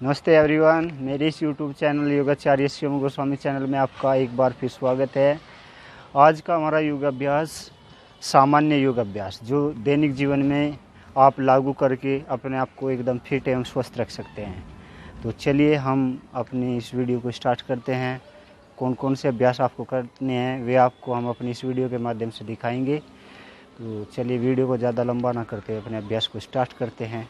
नमस्ते एवरीवन, मेरे इस YouTube channel Yogacharya Shivam Goswami channel में आपका एक बार फिर स्वागत है। आज का हमारा योगाभ्यास सामान्य योगाभ्यास जो दैनिक जीवन में आप लागू करके अपने आप को एकदम फिट एवं स्वस्थ रख सकते हैं। तो चलिए हम अपनी इस वीडियो को स्टार्ट करते हैं। कौन कौन से अभ्यास आपको करने हैं वे आपको हम अपनी इस वीडियो के माध्यम से दिखाएंगे। तो चलिए वीडियो को ज़्यादा लंबा ना करते हुए अपने अभ्यास को स्टार्ट करते हैं।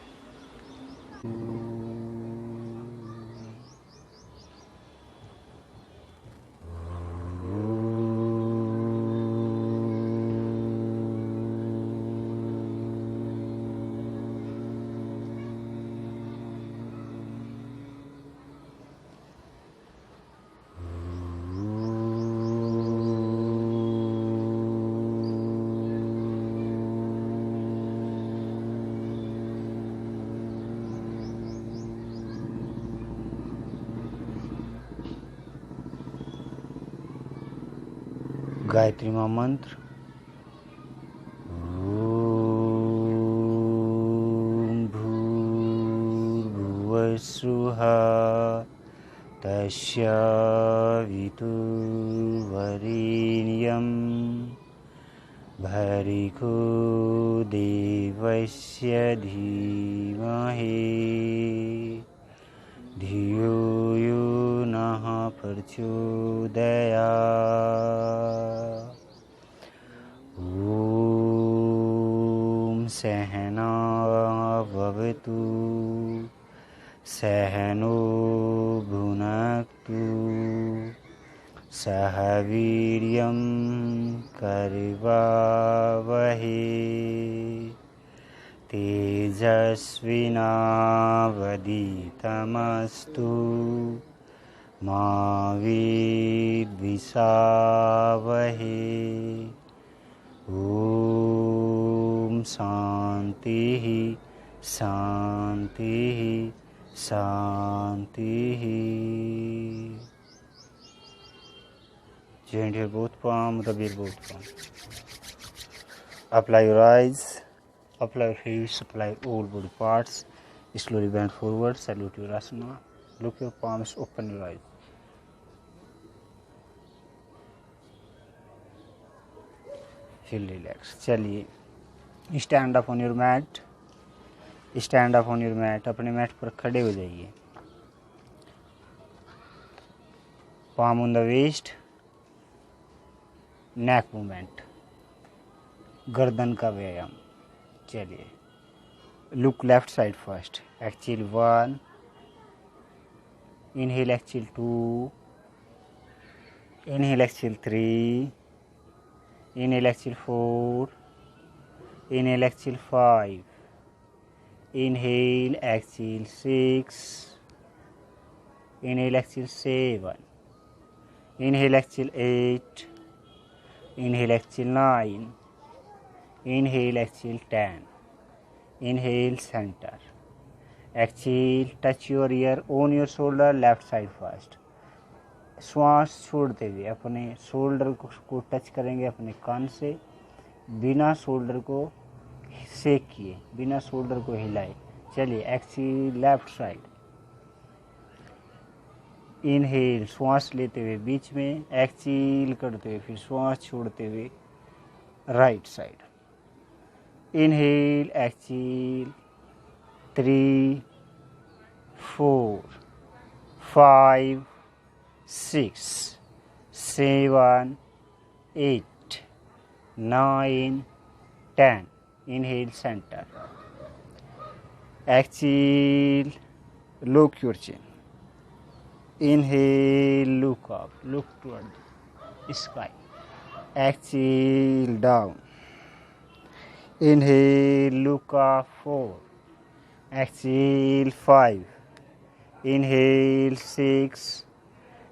गायत्री माँ मंत्र। ॐ भूर्भुवः स्वः तस्यावितुर्वरेण्यं भर्गो देवस्य धीमहि धियो यो नः प्रचोदयात्। ॐ सहना भवतु सहनो भुनक्तु सह वीर्यं करवावहै तेजस्विनावधीतमस्तु मा विद्विषावहै। ॐ शान्तिः शान्तिः शान्तिः। Join your both palm, rub your both palm. Apply your eyes, apply your feet, apply all body parts. Slowly bend forward, salute your asana. Look your palms, open your eyes. Feel relaxed. चलिए stand up on your mat. Stand up on your mat. अपने mat पर खड़े हो जाइए। palm on the waist, neck movement, गर्दन का व्यायाम। चलिए look left side first. Exhale 1, inhale exhale 2, inhale exhale 3, inhale exhale 4, inhale exhale 5, inhale exhale 6, inhale exhale 7, inhale exhale 8, inhale exhale 9, inhale exhale 10, inhale center, exhale touch your ear on your shoulder left side first। श्वास छोड़ते हुए अपने shoulder को touch करेंगे अपने कान से, बिना shoulder को शेक किए, बिना शोल्डर को हिलाए। चलिए एक्सेल लेफ्ट साइड। इनहेल श्वास लेते हुए बीच में, एक्सेल करते हुए फिर श्वास छोड़ते हुए right side. Inhale exhale 3, 4, 5, 6, 7, 8, 9, 10। Inhale centre. Exhale look your chin. Inhale, look up, look toward the sky. Exhale, down. Inhale, look up, 4. Exhale, 5. Inhale, 6.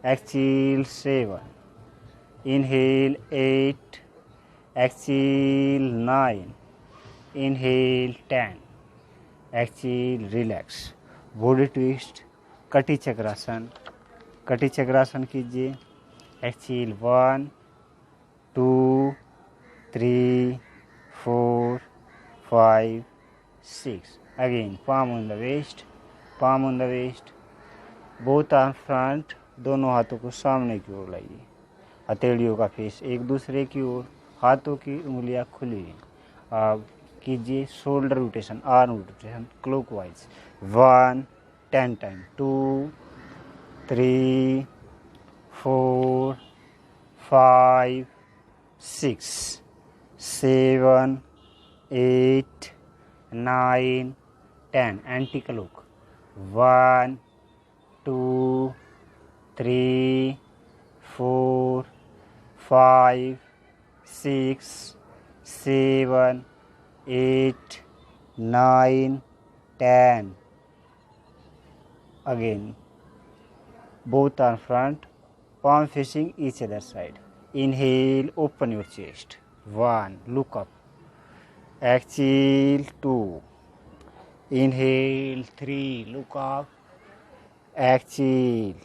Exhale, 7. Inhale, 8. Exhale, 9. Inhale, 10. Exhale, relax. Body twist, कटी चक्रासन। कटी चक्रासन कीजिए। Excel 1, 2, 3, 4, 5, 6. Again, palm on the waist, palm on the waist, both arm front, दोनों हाथों को सामने की ओर लाइए। हथेलियों का फेस एक दूसरे की ओर, हाथों की उंगलियां खुली। अब कीजिए shoulder rotation, arm rotation clockwise. 1 10 time, 2 3 4 5 6 7 8 9 10 anti clock. 1 2 3 4 5 6 7 8 9 10 again. Both are front, palm facing each other side. Inhale, open your chest. 1, look up. Exhale, 2. Inhale, 3, look up. Exhale.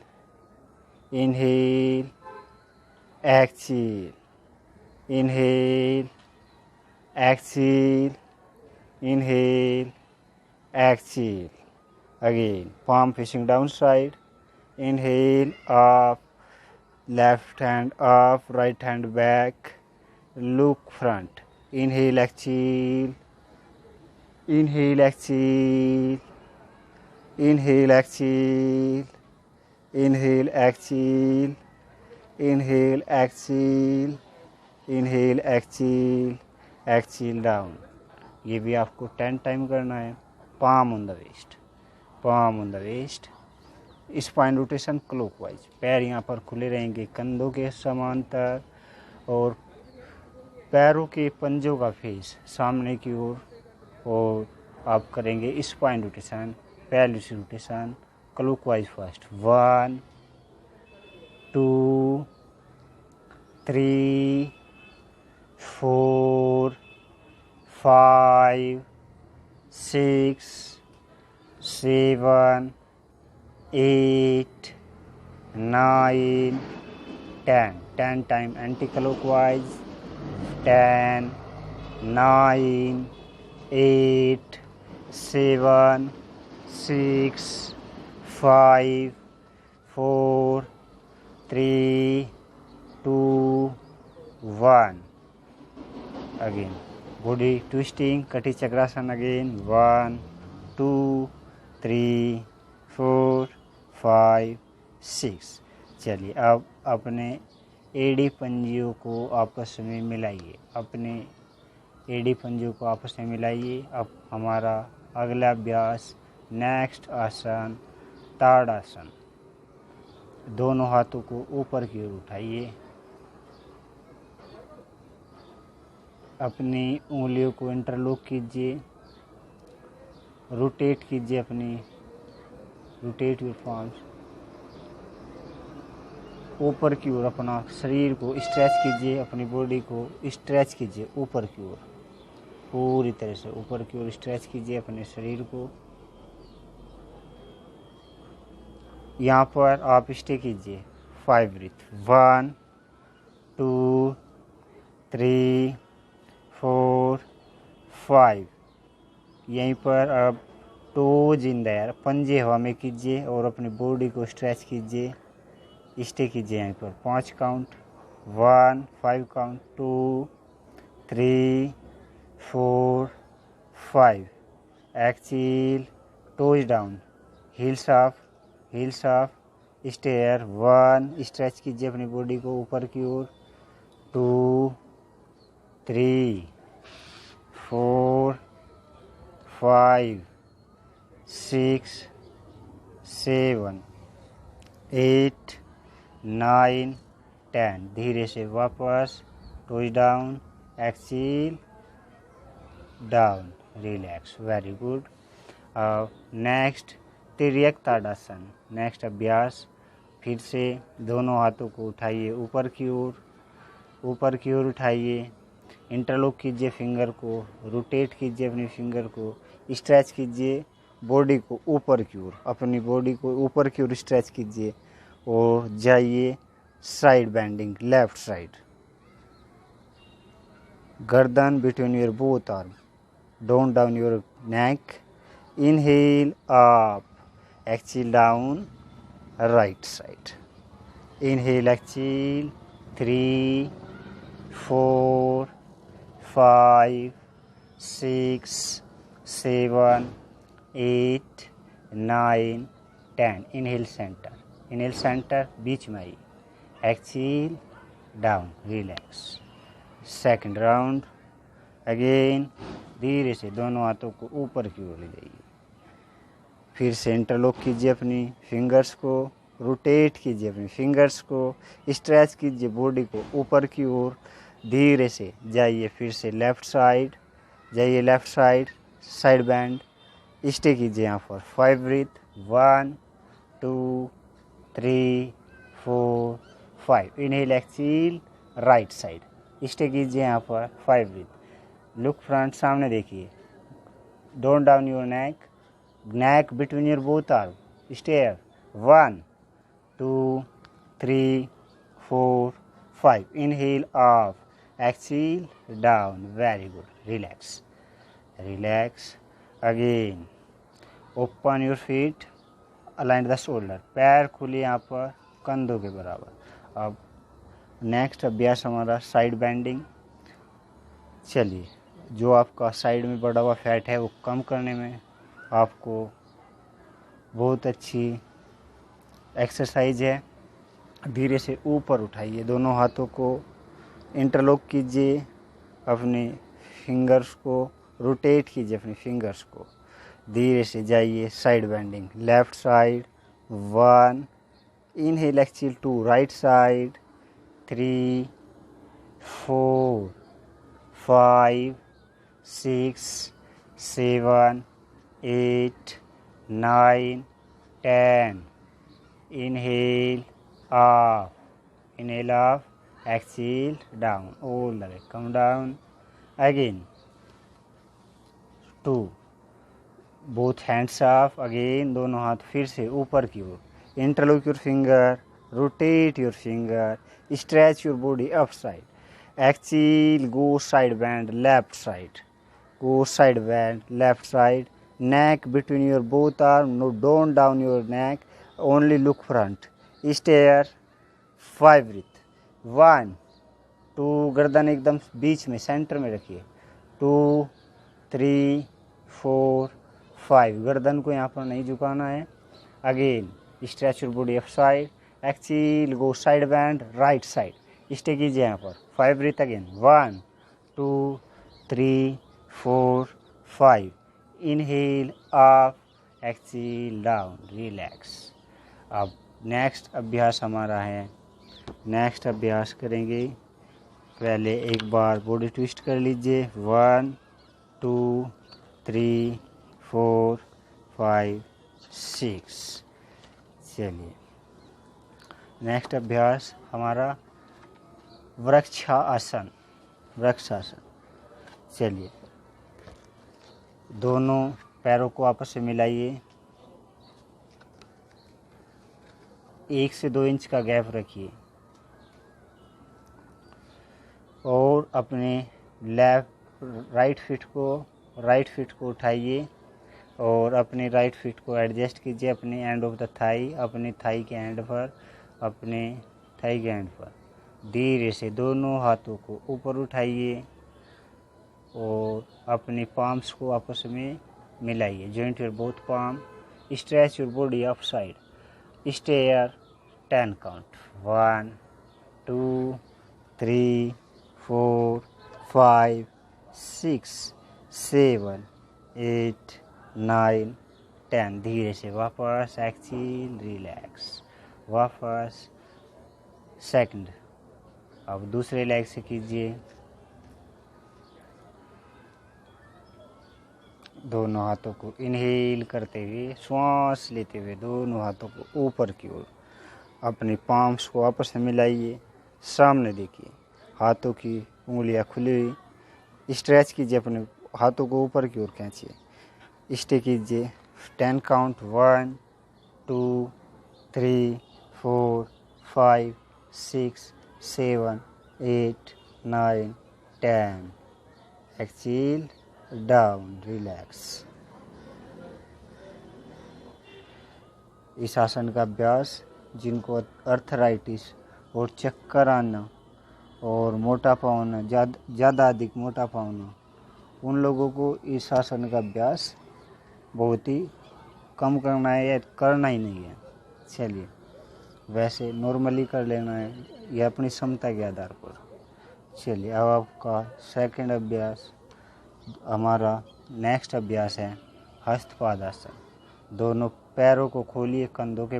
Inhale, exhale. Inhale, exhale. Inhale, exhale. Again, palm facing downside. Inhale, up. Left hand up, right hand back. Look front. Inhale, exhale. Inhale, exhale. Inhale, exhale. Inhale, exhale. Inhale, exhale. Inhale, exhale. Exhale down. ये भी आपको 10 time करना है। palm on the waist, palm on the waist. Spine rotation clockwise. पैर यहाँ पर खुले रहेंगे कंधों के समांतर और पैरों के पंजों का फेस सामने की ओर। और आप करेंगे spine rotation, palace rotation clockwise first. 1 2 3 4 5 6 7 8 9 10 time anti clockwise. 10 9 8 7 6 5 4 3 2 1 again. Body twisting, Kati Chakrasana again. 1 2 3 4 5 6। चलिए अब अपने एड़ी पंजियों को आपस में मिलाइए। अपने एड़ी पंजियों को आपस में मिलाइए। अब हमारा अगला अभ्यास नेक्स्ट आसन ताड़ासन। दोनों हाथों को ऊपर की ओर उठाइए। अपनी उंगलियों को इंटरलॉक कीजिए। रोटेट कीजिए अपनी, रोटेट योर palms। ऊपर की ओर अपना शरीर को स्ट्रेच कीजिए, अपनी बॉडी को स्ट्रेच कीजिए ऊपर की ओर। पूरी तरह से ऊपर की ओर स्ट्रेच कीजिए अपने शरीर को। यहाँ पर आप स्टे कीजिए 5 ब्रीथ। 1 2 3 4 5। यहीं पर अब टोज इन द एयर, पंजे हवा में कीजिए और अपनी बॉडी को स्ट्रेच कीजिए। स्टे कीजिए यहीं पर 5 count. 1 5 count, 2 3 4 5। Exhale, toes down, heels up, heels up, stare. 1 stretch कीजिए अपनी बॉडी को ऊपर की ओर। 2 3 4 5 6 7 8 9 10। धीरे से वापस toes down, exhale, down, relax. Very good. अब नेक्स्ट तिर्यक ताड़ासन। नेक्स्ट अभ्यास फिर से दोनों हाथों को उठाइए ऊपर की ओर, ऊपर की ओर उठाइए। इंटरलॉक कीजिए फिंगर को, रोटेट कीजिए अपनी फिंगर को, स्ट्रेच कीजिए बॉडी को ऊपर की ओर। अपनी बॉडी को ऊपर की ओर स्ट्रेच कीजिए और जाइए साइड बेंडिंग, लेफ्ट साइड। गर्दन between your both arm, down your neck. Inhale up, exhale down, right side. Inhale, exhale. 3, 4, 5, 6, 7, 8, 9, 10. Inhale center. Inhale center, बीच में आई. Exhale, down, relax. Second round. Again धीरे से दोनों हाथों को ऊपर की ओर ले जाइए. फिर से इंटरलॉक कीजिए अपनी फिंगर्स को, रोटेट कीजिए अपनी फिंगर्स को, स्ट्रेच कीजिए बॉडी को ऊपर की ओर. धीरे से जाइए फिर से लेफ़्ट साइड, जाइए left side, side bend. Stay कीजिए यहाँ पर 5 breath. 1, 2, 3, 4, 5. Inhale, exhale, right side. Stay कीजिए यहाँ पर 5 ब्रीथ. लुक फ्रंट, सामने देखिए. Don't down your neck between your both arms. Stay here. 1, 2, 3, 4, 5. Inhale up, exhale down. Very good. Relax. Relax. Again. Open your feet. Align the shoulder. पैर खुले यहाँ पर कंधों के बराबर. अब नेक्स्ट अभ्यास हमारा साइड बेंडिंग. चलिए, जो आपका साइड में बढ़ा हुआ फैट है वो कम करने में आपको बहुत अच्छी एक्सरसाइज है. धीरे से ऊपर उठाइए, दोनों हाथों को इंटरलॉक कीजिए, अपने फिंगर्स को रोटेट कीजिए, अपने फिंगर्स को. धीरे से जाइए side bending. Left side 1. Inhale, exhale 2. Right side 3, 4, 5, 6, 7, 8, 9, 10. Inhale up, inhale up, exhale down, all the way. Come down. Again 2. both hands up. Again दोनों हाथ फिर से ऊपर की ओर. Interlock your finger, rotate your finger, stretch your body upside. Exhale, go side bend, left side. Go side bend, left side. Neck between your both arms. No, don't down your neck. Only look front. Stay here. 5 breath. 1, 2. गर्दन एकदम बीच में centre में रखिए. 2, 3, 4, 5. गर्दन को यहाँ पर नहीं झुकाना है. Again stretch your body up side. Exhale, go side bend, right side. Stay कीजिए यहाँ पर. 5 breath again. 1, 2, 3, 4, 5. Inhale up, exhale down, relax. अब नेक्स्ट अभ्यास हमारा है. नेक्स्ट अभ्यास करेंगे. पहले एक बार बॉडी ट्विस्ट कर लीजिए. 1, 2, 3, 4, 5, 6. चलिए, नेक्स्ट अभ्यास हमारा वृक्षासन. वृक्षासन. चलिए, दोनों पैरों को आपस में मिलाइए. 1 से 2 इंच का गैप रखिए और अपने राइट फीट को उठाइए और अपने राइट फीट को एडजस्ट कीजिए अपने एंड ऑफ द थाई, अपने थाई के एंड पर, अपने थाई के एंड पर. धीरे से दोनों हाथों को ऊपर उठाइए और अपने पाम्स को आपस में मिलाइए. Joint your both palm. Stretch your body up side. Stay here. 10 count. 1, 2, 3, 4, 5, 6, 7, 8, 9, 10. धीरे से वापस. Exhale, relax. वापस. सेकंड. अब दूसरे लेग से कीजिए. दोनों हाथों को इनहेल करते हुए, श्वास लेते हुए दोनों हाथों को ऊपर की ओर. अपने पाम्स को आपस में मिलाइए. सामने देखिए. हाथों की उंगलियां खुली हुई. स्ट्रेच कीजिए, अपने हाथों को ऊपर की ओर खींचिए. स्टे कीजिए. 10 काउंट. 1, 2, 3, 4, 5, 6, 7, 8, 9, 10. Exhale, down, relax. इस आसन का अभ्यास जिनको अर्थराइटिस और चक्कर आना और मोटापा होना, ज़्यादा अधिक मोटापा होना, उन लोगों को इस आसन का अभ्यास बहुत ही कम करना है या करना ही नहीं है। चलिए, वैसे नॉर्मली कर लेना है या अपनी क्षमता के आधार पर। चलिए, अब आपका सेकंड अभ्यास, हमारा नेक्स्ट अभ्यास है हस्तपादासन। दोनों पैरों को खोलिए कंधों के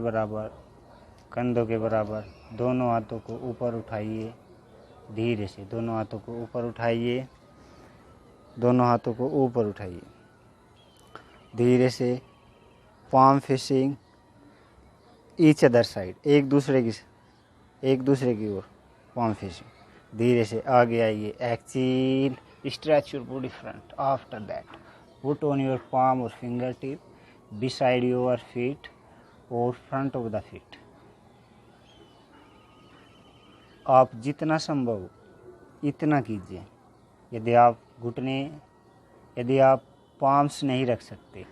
बराबर, दोनों हाथों को ऊपर उठाइए धीरे से, दोनों हाथों को ऊपर उठाइए धीरे से, palm facing each other side, एक दूसरे की ओर पाम फेसिंग। धीरे से आगे आइए, exhale, stretch your body front. After that put on your palm और finger tip beside your feet और फ्रंट ऑफ द फीट। आप जितना संभव इतना कीजिए। यदि आप पाम्स नहीं रख सकते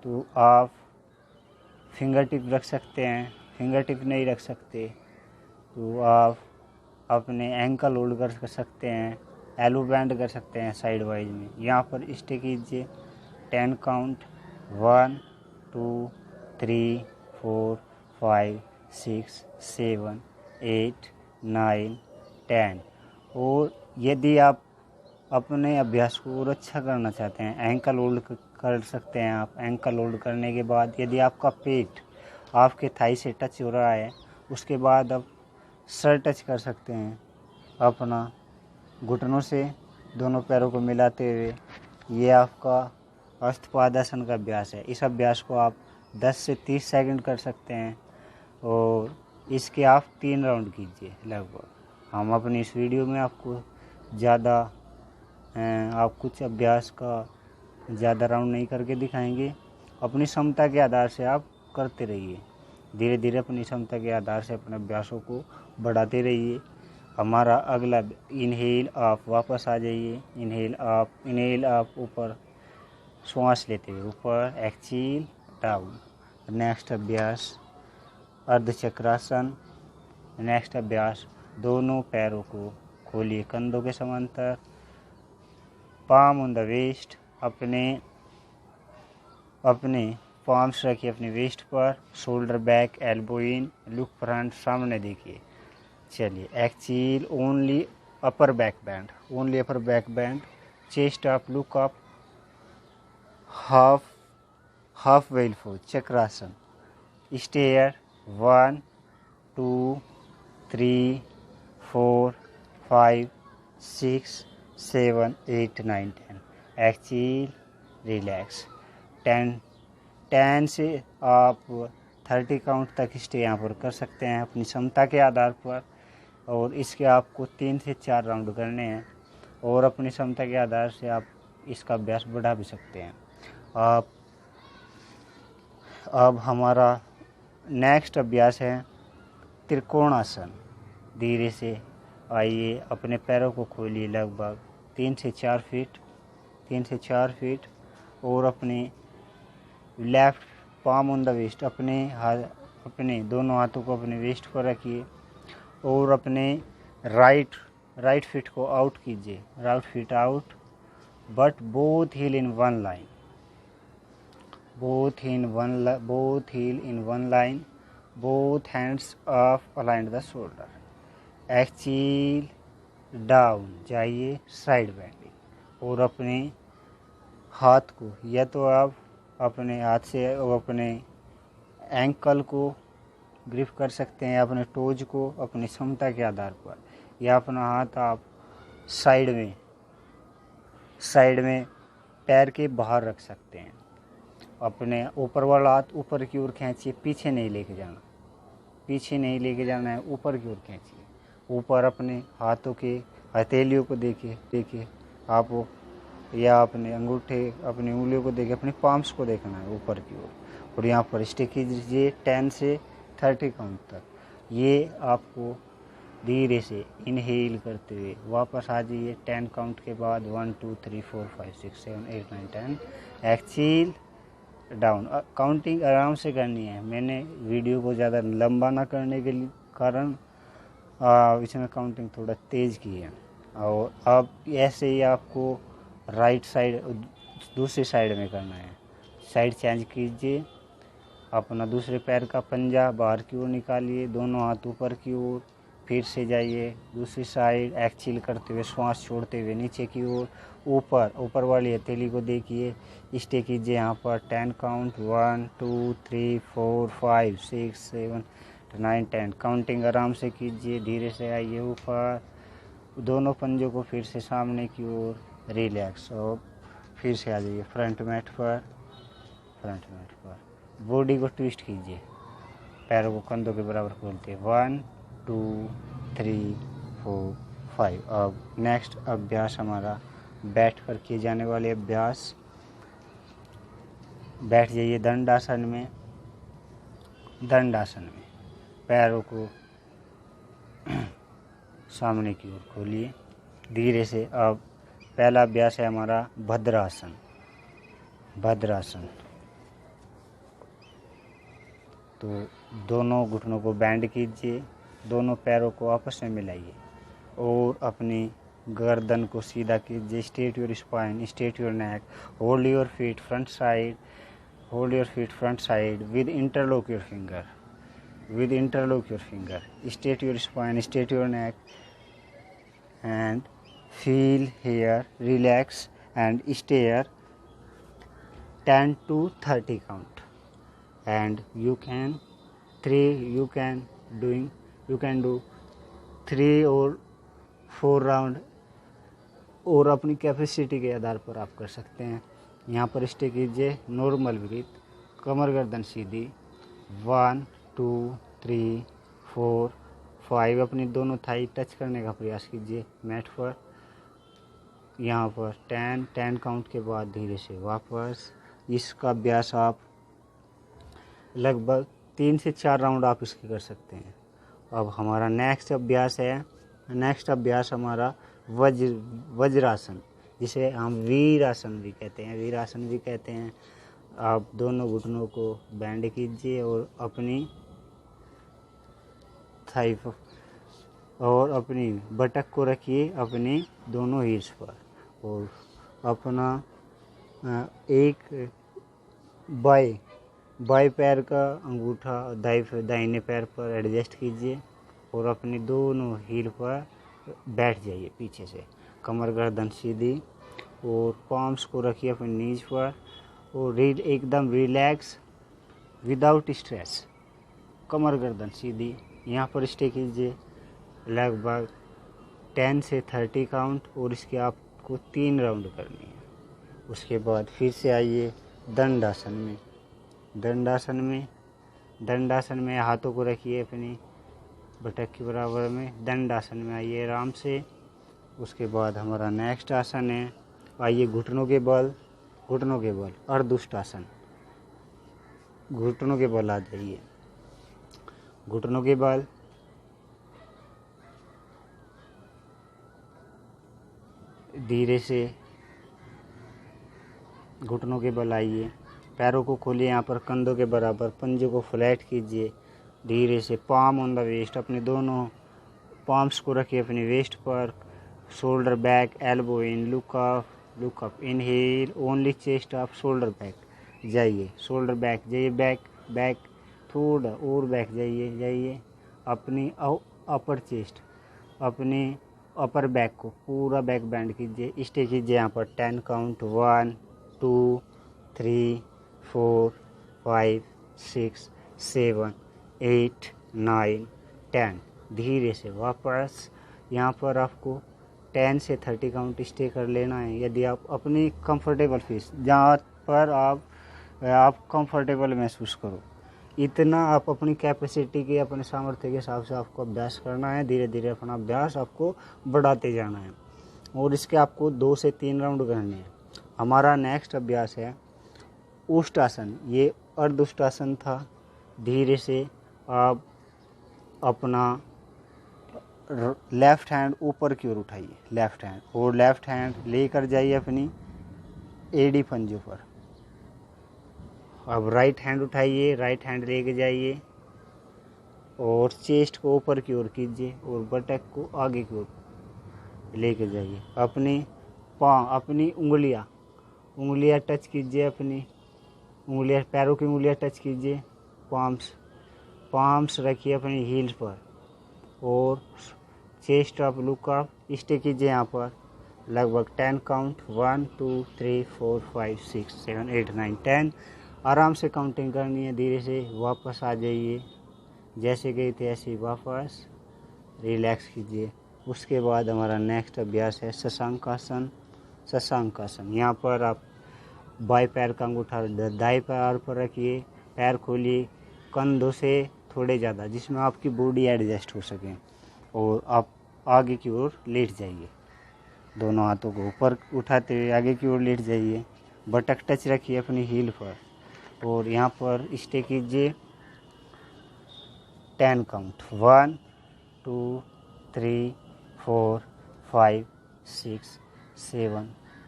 तो आप फिंगर टिप रख सकते हैं। फिंगर टिप नहीं रख सकते तो आप अपने एंकल होल्ड कर सकते हैं, एलो बैंड कर सकते हैं साइड वाइज में। यहाँ पर स्टे कीजिए 10 काउंट, 1 2 3 4 5 6 7 8 9 10। और यदि आप अपने अभ्यास को और अच्छा करना चाहते हैं, एंकल होल्ड कर सकते हैं आप। एंकल होल्ड करने के बाद यदि आपका पेट आपके थाई से टच हो रहा है, उसके बाद आप सर टच कर सकते हैं अपना घुटनों से, दोनों पैरों को मिलाते हुए। ये आपका हस्तपादासन का अभ्यास है। इस अभ्यास को आप 10 से 30 सेकंड कर सकते हैं और इसके आप 3 राउंड कीजिए लगभग। हम अपनी इस वीडियो में आपको आप कुछ अभ्यास का ज़्यादा राउंड नहीं करके दिखाएंगे। अपनी क्षमता के आधार से आप करते रहिए, धीरे धीरे अपनी क्षमता के आधार से अपने अभ्यासों को बढ़ाते रहिए। हमारा अगला इनहेल आप वापस आ जाइए, इनहेल आप ऊपर श्वास लेते हुए ऊपर, एक्सेल डाउन। नेक्स्ट अभ्यास अर्धचक्रासन। नेक्स्ट अभ्यास दोनों पैरों को खोलिए कंधों के समांतर, पाम ऑन द वेस्ट। अपने पाम्स रखिए अपने वेस्ट पर, shoulder back, elbow in, look front, सामने देखिए। चलिए, exhale, only upper back bend, chest up, look up, half wheel pose, chakrasana. Stay here 1 2 3 4 5 6 7 8 9 10। Exhale, relax. 10 से आप 30 काउंट तक स्टे यहाँ पर कर सकते हैं अपनी क्षमता के आधार पर। और इसके आपको 3 से 4 राउंड करने हैं और अपनी क्षमता के आधार से आप इसका अभ्यास बढ़ा भी सकते हैं। अब हमारा नेक्स्ट अभ्यास है त्रिकोणासन। धीरे से आइए, अपने पैरों को खोलिए लगभग 3 से 4 फीट और अपने left palm on the waist, अपने दोनों हाथों को अपने वेस्ट पर रखिए और अपने राइट फीट को आउट कीजिए, right feet out, but both heel in one line, both heel in one line, both hands up aligned the shoulder। Exhale down जाइए, साइड बेंडिंग। और अपने हाथ को या तो आप अपने हाथ से अपने एंकल को ग्रिप कर सकते हैं, अपने टोज को अपनी क्षमता के आधार पर, या अपना हाथ आप साइड में पैर के बाहर रख सकते हैं। अपने ऊपर वाला हाथ ऊपर की ओर खींचिए, पीछे नहीं लेके जाना है, ऊपर की ओर खींचिए। ऊपर अपने हाथों के हथेलियों को देखिए आप, या अपने अंगूठे अपनी उंगलियों को देखिए, अपने पाम्स को देखना है ऊपर की ओर। और यहाँ पर स्टे कीजिए 10 से 30 काउंट तक। ये आपको धीरे से इनहेल करते हुए वापस आ जाइए 10 काउंट के बाद, 1 2 3 4 5 6 7 8 9 10। Exhale down. काउंटिंग आराम से करनी है। मैंने वीडियो को ज़्यादा लंबा ना करने के कारण इसमें काउंटिंग थोड़ा तेज़ की है। और अब ऐसे ही आपको राइट साइड दूसरी साइड में करना है। साइड चेंज कीजिए, अपना दूसरे पैर का पंजा बाहर की ओर निकालिए, दोनों हाथ ऊपर की ओर, फिर से जाइए दूसरी साइड, एक्सहेल करते हुए श्वास छोड़ते हुए नीचे की ओर, ऊपर वाली हथेली को देखिए, स्टे कीजिए यहाँ पर 10 काउंट, 1 2 3 4 5 6 7 9 10। काउंटिंग आराम से कीजिए, धीरे से आइए ऊपर, दोनों पंजों को फिर से सामने की ओर, रिलैक्स, और फिर से आ जाइए फ्रंट मैट पर। बॉडी को ट्विस्ट कीजिए, पैरों को कंधों के बराबर खोलते हैं। 1 2 3 4 5। अब नेक्स्ट अभ्यास हमारा बैठ कर किए जाने वाले अभ्यास। बैठ जाइए दंडासन में। पैरों को सामने की ओर खोलिए धीरे से। अब पहला अभ्यास है हमारा भद्रासन। तो दोनों घुटनों को बैंड कीजिए, दोनों पैरों को आपस में मिलाइए और अपनी गर्दन को सीधा कीजिए। Straight your spine, straight your neck, hold your feet front side with interlock your finger, straight your spine, straight your neck and feel here, relax and stay here 10 to 30 count, and you can do 3 or 4 round और अपनी capacity के आधार पर आप कर सकते हैं। यहाँ पर स्टे कीजिए, नॉर्मल ब्रीथ, कमर गर्दन सीधी। 1 2 3 4 5। अपनी दोनों थाई टच करने का प्रयास कीजिए मैट पर। यहाँ पर 10 काउंट के बाद धीरे से वापस। इसका अभ्यास आप लगभग 3 से 4 राउंड आप इसके कर सकते हैं। अब हमारा नेक्स्ट अभ्यास हमारा वज्रासन, जिसे हम वीरासन भी कहते हैं। आप दोनों घुटनों को बैंड कीजिए और अपनी थाई और अपनी बटक को रखिए अपनी दोनों हील्स पर, और अपना एक बाएं पैर का अंगूठा दाहिने पैर पर एडजस्ट कीजिए और अपनी दोनों हील पर बैठ जाइए पीछे से। कमर गर्दन सीधी और पाम्स को रखिए अपनी नीज पर और एकदम रिलैक्स विदाउट स्ट्रेस। कमर गर्दन सीधी, यहाँ पर स्टे कीजिए लगभग 10 से 30 काउंट, और इसके आपको 3 राउंड करनी है। उसके बाद फिर से आइए दंडासन में हाथों को रखिए अपनी बटक के बराबर में। दंडासन में आइए आराम से। उसके बाद हमारा नेक्स्ट आसन है, आइए घुटनों के बल अर्धुष्टासन। घुटनों के बल आ जाइए, घुटनों के बल, धीरे से घुटनों के बल आइए। पैरों को खोलिए यहाँ पर कंधों के बराबर, पंजे को फ्लैट कीजिए धीरे से। पाम ऑन द वेस्ट, अपने दोनों पाम्स को रखिए अपनी वेस्ट पर। Shoulder back, elbow in, look up, inhale only chest up, shoulder back जाइए, बैक थोड़ा और बैक जाइए। अपनी अपर चेस्ट, अपनी अपर बैक को पूरा बैक बैंड कीजिए। स्टे कीजिए यहाँ पर 10 काउंट, 1 2 3 4 5 6 7 8 9 10। धीरे से वापस। यहाँ पर आपको 10 से 30 काउंट स्टे कर लेना है। यदि आप अपनी कंफर्टेबल फीस, जहाँ पर आप कंफर्टेबल महसूस करो, इतना आप अपनी कैपेसिटी के, अपने सामर्थ्य के हिसाब से आपको अभ्यास करना है। धीरे धीरे अपना अभ्यास आपको बढ़ाते जाना है और इसके आपको 2 से 3 राउंड करने हैं। हमारा नेक्स्ट अभ्यास है उष्टासन। ये अर्धउष्टासन था। धीरे से आप अपना लेफ़्ट हैंड ऊपर की ओर उठाइए, लेफ़्ट हैंड लेकर जाइए अपनी एडी पंजों पर। अब राइट हैंड उठाइए, राइट हैंड लेके जाइए और चेस्ट को ऊपर की ओर कीजिए और बटक को आगे की ओर लेके जाइए। अपनी पाँव, अपनी उंगलियां टच कीजिए, अपनी उंगलियां, पैरों की उंगलियां टच कीजिए। पाम्स रखिए अपनी हील्स पर और chest up, look up, stay कीजिए यहाँ पर लगभग 10 काउंट, 1 2 3 4 5 6 7 8 9 10। आराम से काउंटिंग करनी है, धीरे से वापस आ जाइए, जैसे गए थे ऐसे ही वापस रिलैक्स कीजिए। उसके बाद हमारा नेक्स्ट अभ्यास है शशांकासन। शशांकासन, यहाँ पर आप बाएं पैर का अंगूठा दाएं पैर पर रखिए, पैर खोलिए कंधों से थोड़े ज़्यादा, जिसमें आपकी बॉडी एडजस्ट हो सके, और आप आगे की ओर लेट जाइए। दोनों हाथों को ऊपर उठाते हुए आगे की ओर लेट जाइए। बटक टच रखिए अपनी हील पर और यहाँ पर स्टे कीजिए 10 काउंट, 1 2 3 4 5 6 7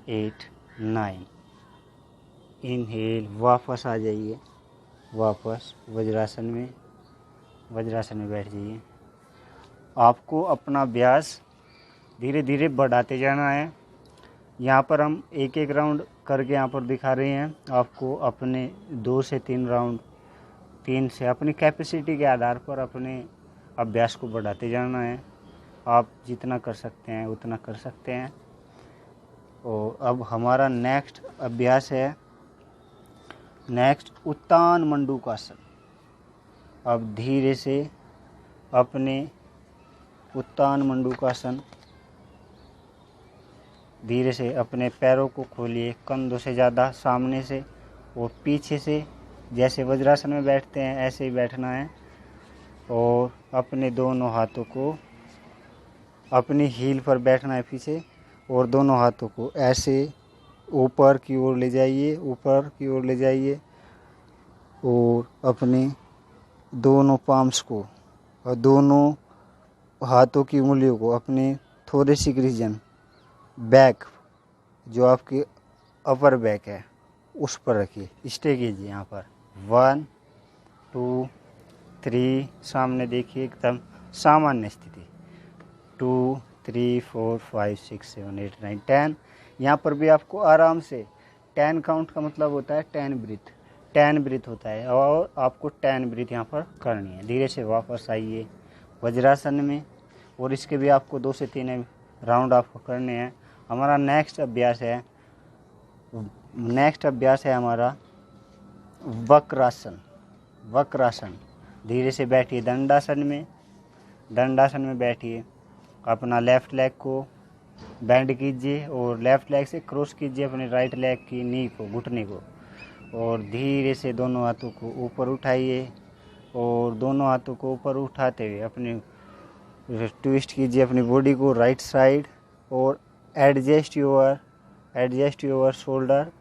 8 9। इनहेल, वापस आ जाइए, वापस वज्रासन में बैठ जाइए। आपको अपना अभ्यास धीरे धीरे बढ़ाते जाना है। यहाँ पर हम एक एक राउंड करके यहाँ पर दिखा रहे हैं आपको। अपने 2 से 3 राउंड, 3 से अपनी कैपेसिटी के आधार पर अपने अभ्यास को बढ़ाते जाना है। आप जितना कर सकते हैं उतना कर सकते हैं। और अब हमारा नेक्स्ट अभ्यास है उत्तान मंडूकासन। अब धीरे से अपने उत्तान मंडूकासन, धीरे से अपने पैरों को खोलिए कंधों से ज़्यादा, सामने से और पीछे से, जैसे वज्रासन में बैठते हैं ऐसे ही बैठना है। और अपने दोनों हाथों को अपनी हील पर बैठना है पीछे, और दोनों हाथों को ऐसे ऊपर की ओर ले जाइए, और अपने दोनों पाम्स को और दोनों हाथों की उंगलियों को अपने थोरेसिक रीजन, बैक, जो आपकी अपर बैक है, उस पर रखिए। स्टे कीजिए यहाँ पर 1 2 3, सामने देखिए एकदम सामान्य स्थिति, 2 3 4 5 6 7 8 9 10। यहाँ पर भी आपको आराम से 10 काउंट का मतलब होता है 10 ब्रीथ होता है, और आपको 10 ब्रीथ यहाँ पर करनी है। धीरे से वापस आइए वज्रासन में, और इसके भी आपको 2 से 3 राउंड आपको करने हैं। हमारा नेक्स्ट अभ्यास है हमारा वक्रासन। धीरे से बैठिए दंडासन में बैठिए। अपना लेफ़्ट लेग को बेंड कीजिए और लेफ़्ट लेग से क्रॉस कीजिए अपने राइट लेग की नी को, घुटने को, और धीरे से दोनों हाथों को ऊपर उठाइए, और दोनों हाथों को ऊपर उठाते हुए अपने ट्विस्ट कीजिए अपनी बॉडी को राइट साइड, और adjust your shoulder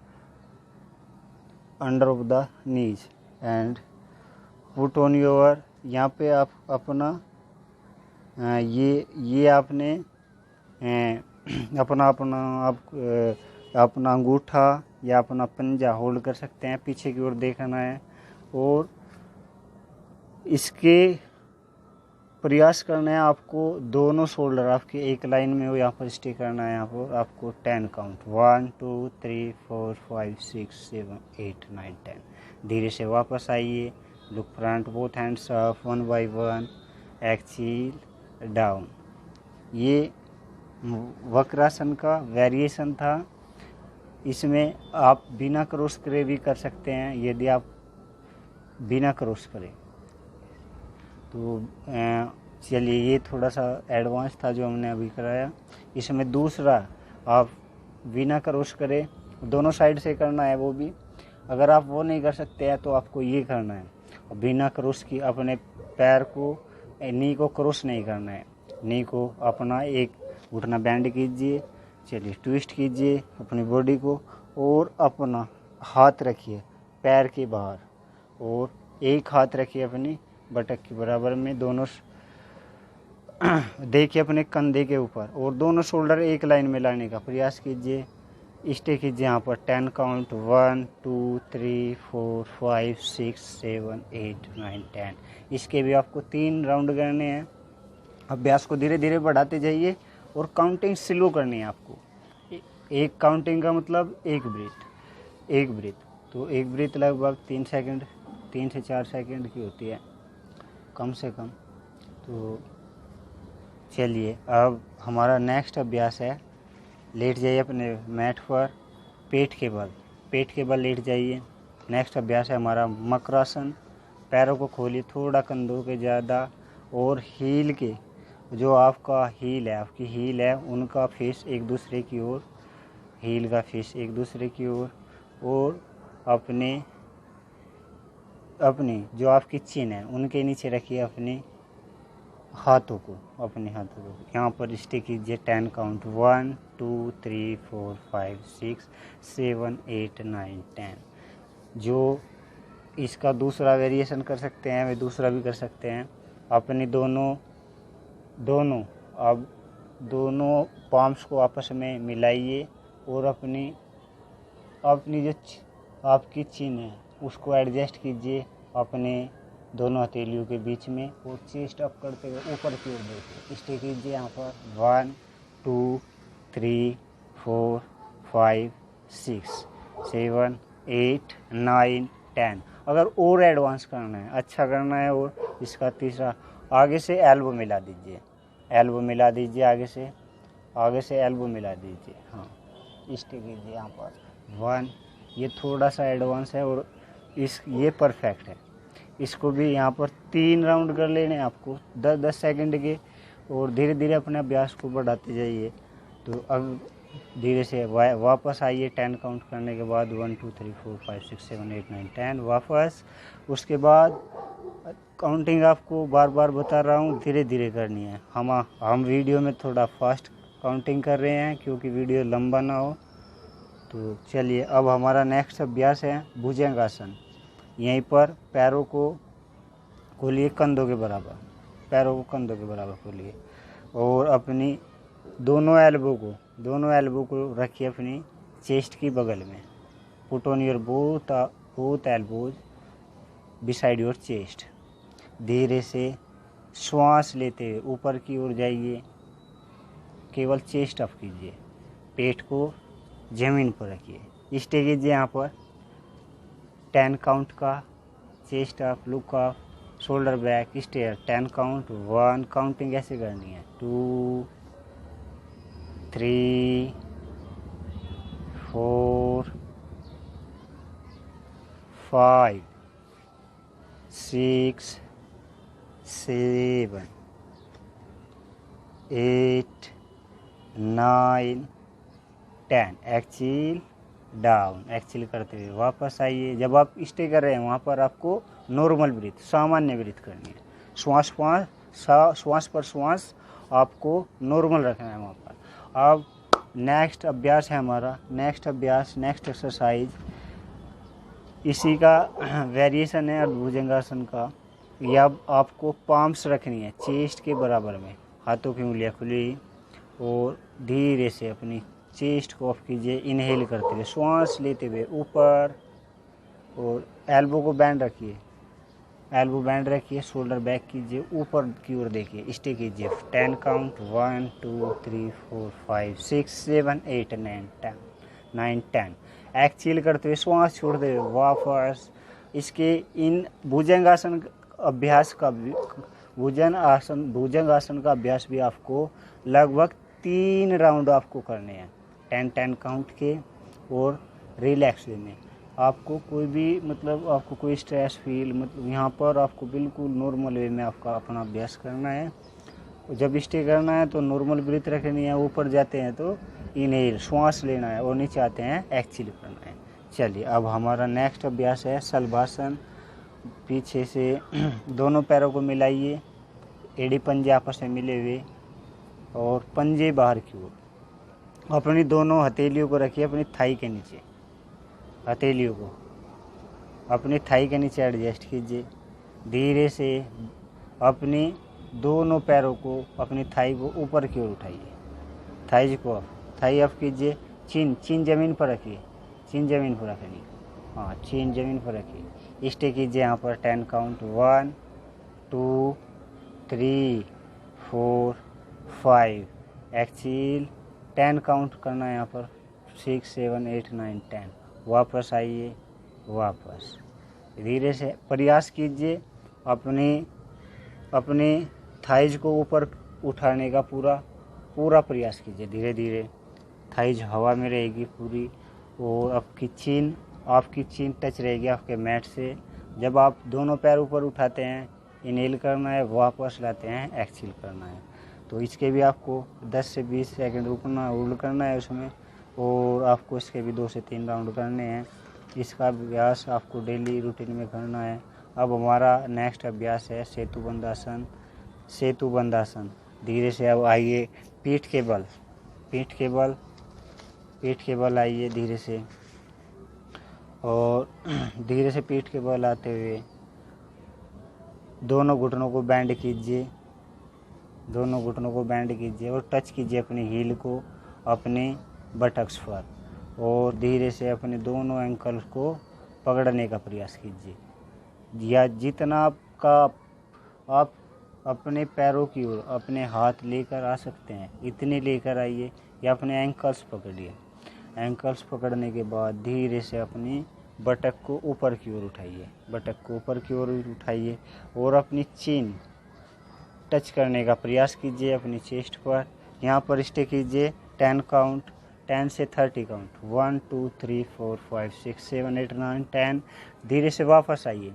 under of the knees and put on your, यहाँ पे आप अपना ये आपने अपना अंगूठा या अपना पंजा होल्ड कर सकते हैं, पीछे की ओर देखना है, और इसके प्रयास करना है आपको दोनों शोल्डर आपके एक लाइन में हो, यहाँ पर स्टे करना है। यहाँ पर आपको 10 काउंट, 1 2 3 4 5 6 7 8 9 10। धीरे से वापस आइए, look front, both hands up, 1 by 1, exhale down. ये वक्रासन का वेरिएशन था। इसमें आप बिना क्रॉस करे भी कर सकते हैं। यदि आप बिना क्रॉस करें तो चलिए, ये थोड़ा सा एडवांस था जो हमने अभी कराया। इसमें दूसरा आप बिना क्रॉस करे दोनों साइड से करना है, वो भी अगर आप वो नहीं कर सकते हैं तो आपको ये करना है, बिना क्रॉस की अपने पैर को, नी को क्रॉस नहीं करना है। नी को अपना एक घुटना बैंड कीजिए, चलिए ट्विस्ट कीजिए अपनी बॉडी को, और अपना हाथ रखिए पैर के बाहर, और एक हाथ रखिए अपनी बटक के बराबर में, दोनों देखिए अपने कंधे के ऊपर, और दोनों शोल्डर एक लाइन में लाने का प्रयास कीजिए। स्टे कीजिए यहाँ पर 10 काउंट 1 2 3 4 5 6 7 8 9 10। इसके भी आपको 3 राउंड करने हैं। अभ्यास को धीरे धीरे बढ़ाते जाइए और काउंटिंग स्लो करनी है आपको। एक काउंटिंग का मतलब एक ब्रीथ। तो एक ब्रीथ लगभग 3 सेकंड 3 से 4 सेकंड की होती है कम से कम। तो चलिए अब हमारा नेक्स्ट अभ्यास है, लेट जाइए अपने मैट पर, पेट के बल लेट जाइए। नेक्स्ट अभ्यास है हमारा मकरासन। पैरों को खोलिए थोड़ा कंधों के ज़्यादा, और हील के जो आपका हील है, आपकी हील है, उनका फेस एक दूसरे की ओर, हील का फेस एक दूसरे की ओर, और अपने जो आपकी चिन है उनके नीचे रखिए अपने हाथों को। यहाँ पर स्टे कीजिए 10 काउंट 1 2 3 4 5 6 7 8 9 10। जो इसका दूसरा वेरिएशन कर सकते हैं वे दूसरा भी कर सकते हैं। अपने दोनों पाम्स को आपस में मिलाइए और अपनी जो आपकी चिन है उसको एडजस्ट कीजिए अपने दोनों हथेलियों के बीच में, और चेस्ट अप करते हुए ऊपर की ओर देखिए। स्टे कीजिए यहाँ पर 1 2 3 4 5 6 7 8 9 10। अगर और एडवांस करना है, अच्छा करना है, और इसका तीसरा आगे से एल्बो मिला दीजिए, आगे से एल्बो मिला दीजिए। हाँ, स्टे कीजिए यहाँ पर 1। ये थोड़ा सा एडवांस है और ये परफेक्ट है। इसको भी यहाँ पर 3 राउंड कर लेने हैं आपको 10-10 सेकंड के, और धीरे धीरे अपने अभ्यास को बढ़ाते जाइए। तो अब धीरे से वापस आइए 10 काउंट करने के बाद 1 2 3 4 5 6 7 8 9 10 वापस। उसके बाद काउंटिंग आपको बार बार बता रहा हूँ धीरे धीरे करनी है। हम वीडियो में थोड़ा फास्ट काउंटिंग कर रहे हैं क्योंकि वीडियो लंबा ना हो। तो चलिए अब हमारा नेक्स्ट अभ्यास है भुजंगासन। यहीं पर पैरों को खोलिए कंधों के बराबर, खोलिए, और अपनी दोनों एल्बो को रखिए अपनी चेस्ट की बगल में। Put on your both elbows beside your chest. धीरे से श्वास लेते हुए ऊपर की ओर जाइए, केवल चेस्ट अप कीजिए, पेट को ज़मीन पर रखिए। स्टे कीजिए यहाँ पर 10 काउंट का, chest up, look up, shoulder back, stare 10 count 1। Counting ऐसे करनी है 2 3 4 5 6 7 8 9 10। एक्सील डाउन, एक्सील करते हुए वापस आइए। जब आप स्टे कर रहे हैं वहाँ पर आपको नॉर्मल ब्रीथ, सामान्य ब्रीथ करनी है। श्वास पर श्वास आपको नॉर्मल रखना है वहाँ पर। अब नेक्स्ट अभ्यास है हमारा, नेक्स्ट एक्सरसाइज, इसी का वेरिएशन है भुजंगासन का। यह अब आपको पाम्स रखनी है चेस्ट के बराबर में, हाथों की उंगलियाँ खुली, और धीरे से अपनी चेस्ट को ऑफ कीजिए। इनहेल करते हुए श्वास लेते हुए ऊपर, और एल्बो को बैंड रखिए, शोल्डर बैक कीजिए, ऊपर की ओर देखिए। स्टे कीजिए 10 काउंट 1 2 3 4 5 6 7 8 9 10। एक्सील करते हुए श्वास छोड़ते हुए वापस। इसके इन भुजंगासन अभ्यास का अभ्यास भी आपको लगभग 3 राउंड आपको करने हैं 10-10 काउंट के, और रिलैक्स वे में। आपको आपको कोई स्ट्रेस फील यहाँ पर आपको बिल्कुल नॉर्मल वे में आपका अपना अभ्यास करना है। जब स्टे करना है तो नॉर्मल ब्रीथ रखनी है, ऊपर जाते हैं तो इनहेल श्वास लेना है, और नीचे आते हैं एक्सील करना है। चलिए अब हमारा नेक्स्ट अभ्यास है शलभासन। पीछे से दोनों पैरों को मिलाइए, एड़ी पंजे आपस में मिले हुए, और पंजे बाहर की ओर। अपनी दोनों हथेलियों को रखिए अपनी थाई के नीचे, हथेलियों को अपनी थाई के नीचे एडजस्ट कीजिए। धीरे से अपनी दोनों पैरों को, अपनी थाई को ऊपर की ओर उठाइए, थाई अप कीजिए। चिन चिन ज़मीन पर रखिए, चिन ज़मीन पर रखनी, हाँ चिन ज़मीन पर रखिए। स्टे कीजिए यहाँ पर 10 काउंट, 1 2 3 4 5। एक्सील 10 काउंट करना है यहाँ पर, 6 7 8 9 10। वापस आइए, वापस धीरे से प्रयास कीजिए अपने थाइज को ऊपर उठाने का पूरा प्रयास कीजिए। धीरे धीरे थाइज हवा में रहेगी पूरी, और आपकी चीन टच रहेगी आपके मैट से। जब आप दोनों पैर ऊपर उठाते हैं, इनहेल करना है, वापस लाते हैं, एक्सहेल करना है। तो इसके भी आपको 10 से 20 सेकंड रुकना होल्ड करना है उसमें, और आपको इसके भी 2 से 3 राउंड करने हैं। इसका अभ्यास आपको डेली रूटीन में करना है। अब हमारा नेक्स्ट अभ्यास है सेतु बंधासन। धीरे से अब आइए पीठ के बल आइए धीरे से, और धीरे से पीठ के बल आते हुए दोनों घुटनों को बैंड कीजिए, और टच कीजिए अपनी हील को अपने बटक्स पर, और धीरे से अपने दोनों एंकल को पकड़ने का प्रयास कीजिए। या जितना आप अपने पैरों की ओर अपने हाथ लेकर आ सकते हैं, इतने लेकर आइए, या अपने एंकल्स पकड़िए। एंकल्स पकड़ने के बाद धीरे से अपनी बटक को ऊपर की ओर उठाइए, और अपनी चीन टच करने का प्रयास कीजिए अपनी चेस्ट पर। यहाँ पर स्टे कीजिए 10 काउंट, 10 से 30 काउंट, 1 2 3 4 5 6 7 8 9 10। धीरे से वापस आइए,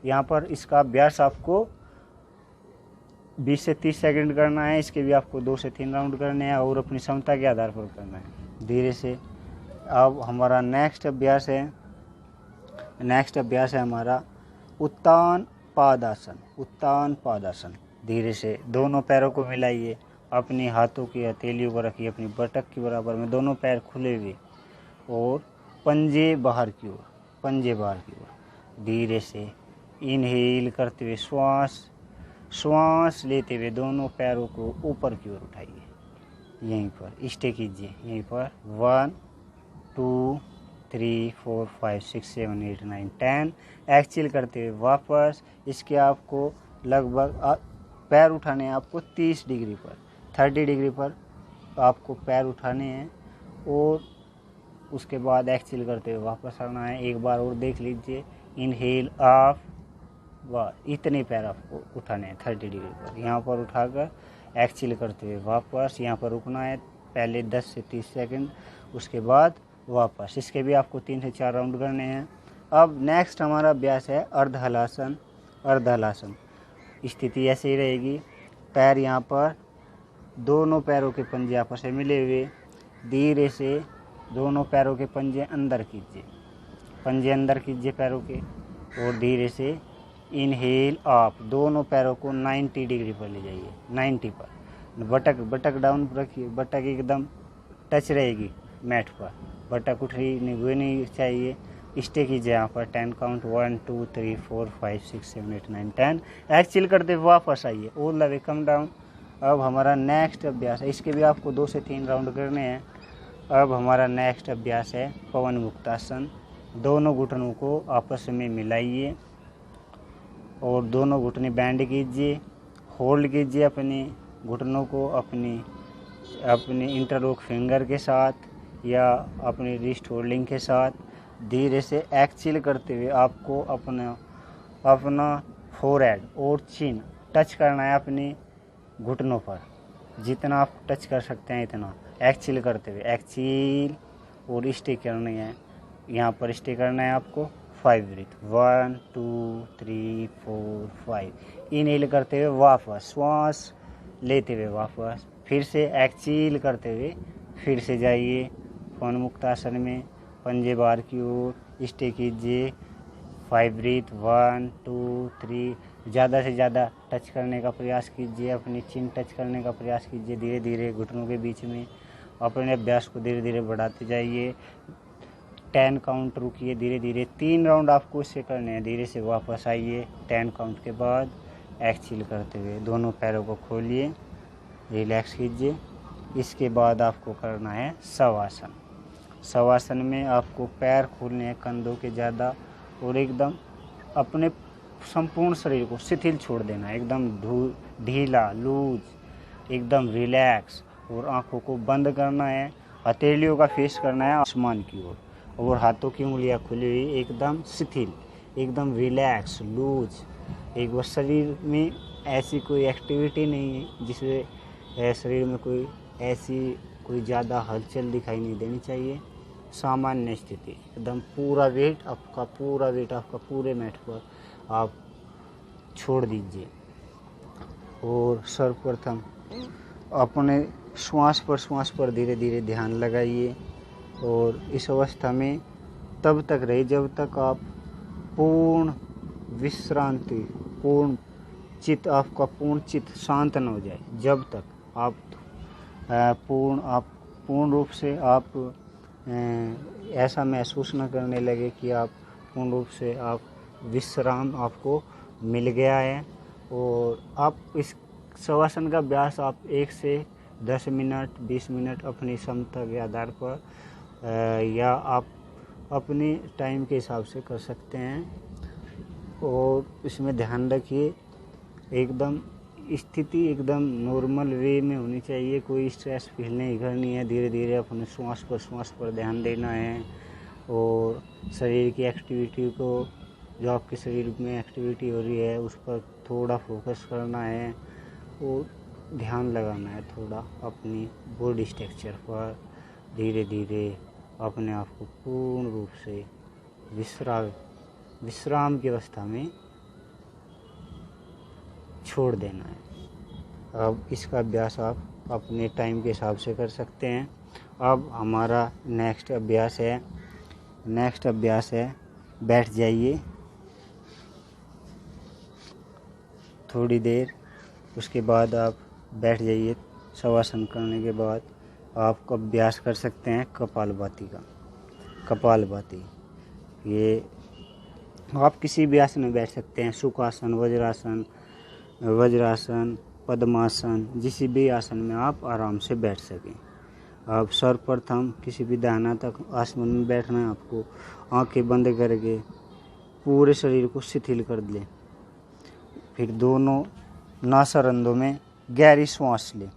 यहाँ पर इसका अभ्यास आपको 20 से 30 सेकंड करना है। इसके भी आपको 2 से 3 राउंड करने हैं, और अपनी क्षमता के आधार पर करना है धीरे से। अब हमारा नेक्स्ट अभ्यास है हमारा उत्तान पादासन। धीरे से दोनों पैरों को मिलाइए, अपने हाथों की हथेलियों को रखिए अपनी बटक के बराबर में, दोनों पैर खुले हुए, और पंजे बाहर की ओर। धीरे से इनहेल करते हुए श्वास लेते हुए दोनों पैरों को ऊपर की ओर उठाइए। यहीं पर स्टे कीजिए, 1 2 3 4 5 6 7 8 9 10। एक्सहेल करते हुए वापस। इसके आपको लगभग पैर उठाने हैं आपको 30 डिग्री पर आपको पैर उठाने हैं, और उसके बाद एक्सहेल करते हुए वापस आना है। एक बार और देख लीजिए, इनहेल ऑफ, इतने पैर आपको उठाने हैं 30 डिग्री पर। यहाँ पर उठाकर एक्सहेल करते हुए वापस, यहाँ पर रुकना है पहले 10 से 30 सेकंड, उसके बाद वापस। इसके भी आपको 3 से 4 राउंड करने हैं। अब नेक्स्ट हमारा अभ्यास है अर्धहलासन। स्थिति ऐसे ही रहेगी, पैर यहाँ पर, दोनों पैरों के पंजे आपस में मिले हुए, धीरे से दोनों पैरों के पंजे अंदर कीजिए पैरों के, और धीरे से इनहेल आप दोनों पैरों को 90 डिग्री पर ले जाइए, 90 पर। बटक डाउन रखिए, बटक एकदम टच रहेगी मैट पर, बटक उठी नहीं चाहिए। स्टे कीजिए यहाँ पर 10 काउंट, 1 2 3 4 5 6 7 8 9 10। एक्सहेल करते वापस आइए, all the way come down. अब हमारा नेक्स्ट अभ्यास है, इसके भी आपको 2 से 3 राउंड करने हैं। अब हमारा नेक्स्ट अभ्यास है पवन मुक्तासन। दोनों घुटनों को आपस में मिलाइए, और दोनों घुटने बैंड कीजिए, होल्ड कीजिए अपने घुटनों को अपने इंटरलॉक फिंगर के साथ, या अपनी रिस्ट होल्डिंग के साथ। धीरे से एक्सहेल करते हुए आपको अपना फोरहेड और चिन टच करना है अपने घुटनों पर, जितना आप टच कर सकते हैं इतना। एक्सहेल करते हुए एक्सहेल, और स्टे करनी है, यहाँ पर स्टे करना है आपको 5 ब्रीथ, 1 2 3 4 5। इनहेल करते हुए वापस, श्वास लेते हुए वापस, फिर से एक्सहेल करते हुए फिर से जाइए पवन मुक्तासन में, पंजे बाहर की ओर। स्टे कीजिए 5 ब्रीथ, 1 2 3। ज़्यादा से ज़्यादा टच करने का प्रयास कीजिए, अपनी चिन टच करने का प्रयास कीजिए धीरे धीरे घुटनों के बीच में। अपने अभ्यास को धीरे धीरे बढ़ाते जाइए। 10 काउंट रुकिए, धीरे धीरे 3 राउंड आपको इससे करने हैं। धीरे से वापस आइए 10 काउंट के बाद, एक्सहेल करते हुए दोनों पैरों को खोलिए, रिलैक्स कीजिए। इसके बाद आपको करना है शवासन। शवासन में आपको पैर खोलने हैं कंधों के ज़्यादा और एकदम अपने संपूर्ण शरीर को शिथिल छोड़ देना है, एकदम ढीला लूज, एकदम रिलैक्स, और आंखों को बंद करना है। हथेलियों का फेस करना है आसमान की ओर और हाथों की उंगलियां खुली हुई, एकदम शिथिल, एकदम रिलैक्स लूज। एक बार शरीर में ऐसी कोई एक्टिविटी नहीं है जिससे शरीर में कोई ऐसी कोई ज़्यादा हलचल दिखाई नहीं देनी चाहिए। सामान्य स्थिति, एकदम पूरा वेट आपका पूरे मैट पर आप छोड़ दीजिए। और सर्वप्रथम अपने श्वास पर धीरे धीरे ध्यान लगाइए और इस अवस्था में तब तक रहे जब तक आप पूर्ण विश्रांति, आपका पूर्ण चित्त शांत न हो जाए। जब तक आप पूर्ण रूप से आप ऐसा महसूस न करने लगे कि आप पूर्ण रूप से आप विश्राम आपको मिल गया है। और आप इस शवासन का अभ्यास आप 1 से 10 मिनट 20 मिनट अपनी क्षमता के आधार पर या आप अपने टाइम के हिसाब से कर सकते हैं। और इसमें ध्यान रखिए एकदम स्थिति एकदम नॉर्मल वे में होनी चाहिए, कोई स्ट्रेस फील नहीं करनी है। धीरे धीरे अपने श्वास पर ध्यान देना है और शरीर की एक्टिविटी को, जो आपके शरीर में एक्टिविटी हो रही है उस पर थोड़ा फोकस करना है और ध्यान लगाना है थोड़ा अपनी बॉडी स्ट्रक्चर पर। धीरे धीरे अपने आप को पूर्ण रूप से विश्राम की अवस्था में छोड़ देना है। अब इसका अभ्यास आप अपने टाइम के हिसाब से कर सकते हैं। अब हमारा नेक्स्ट अभ्यास है बैठ जाइए थोड़ी देर, उसके बाद आप बैठ जाइए। शवासन करने के बाद आप अभ्यास कर सकते हैं कपालभाति का। कपालभाति ये आप किसी भी आसन में बैठ सकते हैं, सुखासन, वज्रासन, पद्मासन, जिस भी आसन में आप आराम से बैठ सकें। अब सर्वप्रथम किसी भी दानातक आसन में बैठना है आपको। आंखें बंद करके पूरे शरीर को शिथिल कर लें। फिर दोनों नासारंध्रों में गहरी सांस लें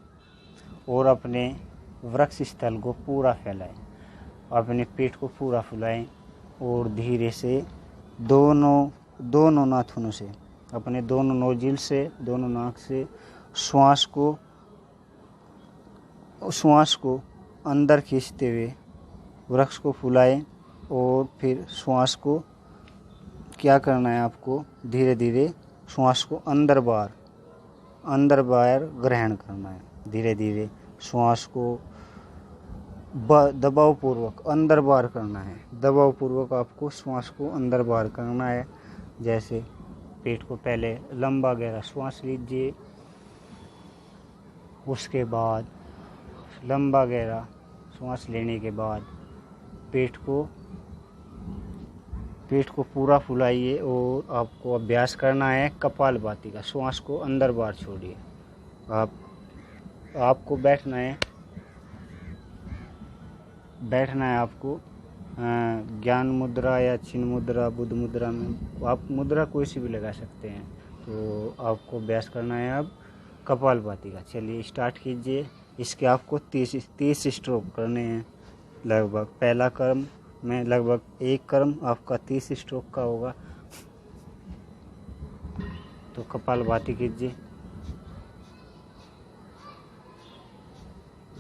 और अपने वृक्ष स्थल को पूरा फैलाएं। अपने पेट को पूरा फुलाएं और धीरे से दोनों नाखूनों से, अपने दोनों नोजिल से, दोनों नाक से श्वास को अंदर खींचते हुए वृक्ष को फुलाएं। और फिर श्वास को क्या करना है आपको, धीरे धीरे श्वास को अंदर बाहर ग्रहण करना है। धीरे धीरे श्वास को दबावपूर्वक अंदर बाहर करना है। दबावपूर्वक आपको श्वास को अंदर बाहर करना है। जैसे पेट को पहले लंबा गहरा श्वास लीजिए, उसके बाद लंबा गहरा श्वास लेने के बाद पेट को पूरा फुलाइए और आपको अभ्यास करना है कपालभाति का। श्वास को अंदर बाहर छोड़िए। आपको बैठना है आपको ज्ञान मुद्रा या चिन्ह मुद्रा, बुद्ध मुद्रा में आप मुद्रा कोई सी भी लगा सकते हैं। तो आपको अभ्यास करना है अब कपालभाति का। चलिए स्टार्ट कीजिए। इसके आपको 30 स्ट्रोक करने हैं लगभग। पहला क्रम में लगभग एक क्रम आपका 30 स्ट्रोक का होगा। तो कपालभाति कीजिए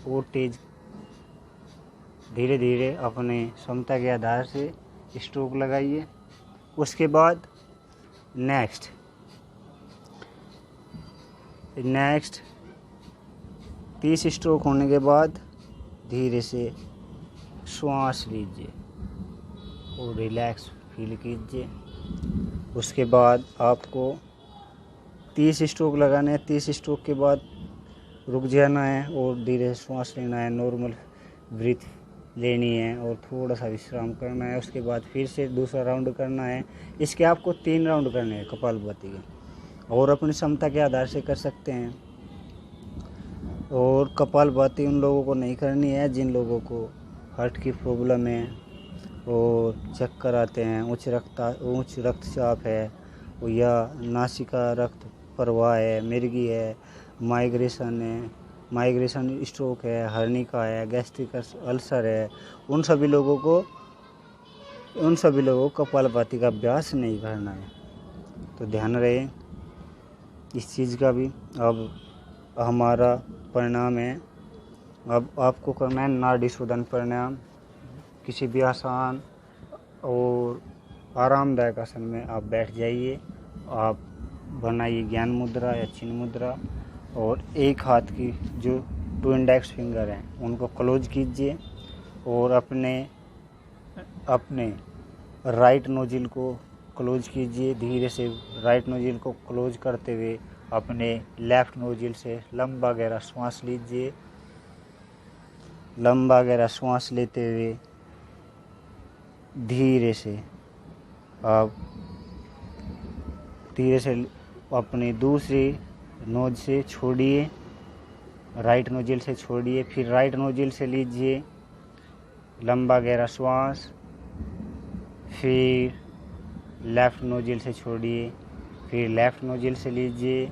और तेज धीरे धीरे अपने क्षमता के आधार से स्ट्रोक लगाइए। उसके बाद नेक्स्ट 30 स्ट्रोक होने के बाद धीरे से श्वास लीजिए और रिलैक्स फील कीजिए। उसके बाद आपको 30 स्ट्रोक लगाने हैं। 30 स्ट्रोक के बाद रुक जाना है और धीरे श्वास लेना है, नॉर्मल ब्रीथ लेनी है और थोड़ा सा विश्राम करना है। उसके बाद फिर से दूसरा राउंड करना है। इसके आपको 3 राउंड करने हैं कपालभाति के और अपनी क्षमता के आधार से कर सकते हैं। और कपालभाति उन लोगों को नहीं करनी है जिन लोगों को हार्ट की प्रॉब्लम है और चक्कर आते हैं, उच्च रक्तचाप है या नासिका रक्त प्रवाह है, मिर्गी है, माइग्रेशन स्ट्रोक है, हर्निका है, गैस्ट्रिक अल्सर है, उन सभी लोगों को कपालभाति का अभ्यास नहीं करना है। तो ध्यान रहे इस चीज़ का भी। अब हमारा प्राणायाम है, अब आपको करना है नाड़ी शोधन प्राणायाम। किसी भी आसान और आरामदायक आसन में आप बैठ जाइए। आप बनाइए ज्ञान मुद्रा या चिन्ह मुद्रा और एक हाथ की जो 2 इंडेक्स फिंगर हैं उनको क्लोज कीजिए और अपने राइट नोजिल को क्लोज कीजिए। धीरे से राइट नोजिल को क्लोज करते हुए अपने लेफ्ट नोजिल से लंबा गहरा श्वास लीजिए। लंबा गहरा श्वास लेते हुए धीरे से अपनी दूसरी नोज से छोड़िए, राइट नोजिल से छोड़िए, फिर राइट नोजिल से लीजिए लंबा गहरा श्वास, फिर लेफ़्ट नोजिल से छोड़िए, फिर लेफ़्ट नोजिल से लीजिए,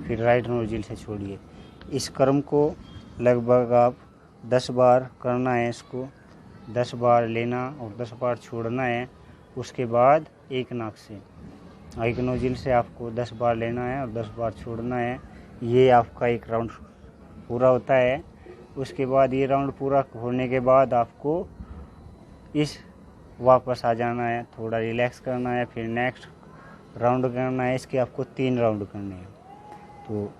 फिर राइट नोजिल से छोड़िए। इस क्रम को लगभग आप 10 बार करना है। इसको 10 बार लेना और 10 बार छोड़ना है। उसके बाद एक नाक से एक नोजिल से आपको 10 बार लेना है और 10 बार छोड़ना है। ये आपका एक राउंड पूरा होता है। उसके बाद ये राउंड पूरा होने के बाद आपको वापस आ जाना है, थोड़ा रिलैक्स करना है, फिर नेक्स्ट राउंड करना है। इसके आपको 3 राउंड करने हैं। तो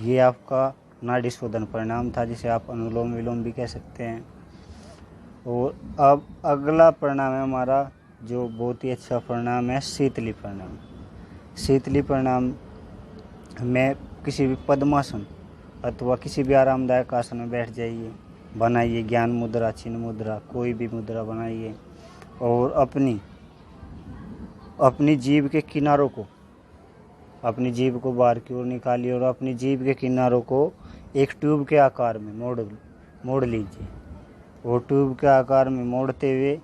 ये आपका नाड़ी शोधन प्राणायाम था, जिसे आप अनुलोम विलोम भी कह सकते हैं। और अब अगला प्राणायाम है हमारा जो बहुत ही अच्छा प्राणायाम है, शीतली प्राणायाम। शीतली प्राणायाम में किसी भी पद्मासन अथवा किसी भी आरामदायक आसन में बैठ जाइए। बनाइए ज्ञान मुद्रा, चिन्ह मुद्रा, कोई भी मुद्रा बनाइए और अपनी जीभ के किनारों को, अपनी जीभ को बाहर की ओर निकालिए और अपनी जीभ के किनारों को एक ट्यूब के आकार में मोड़ लीजिए। और ट्यूब के आकार में मोड़ते हुए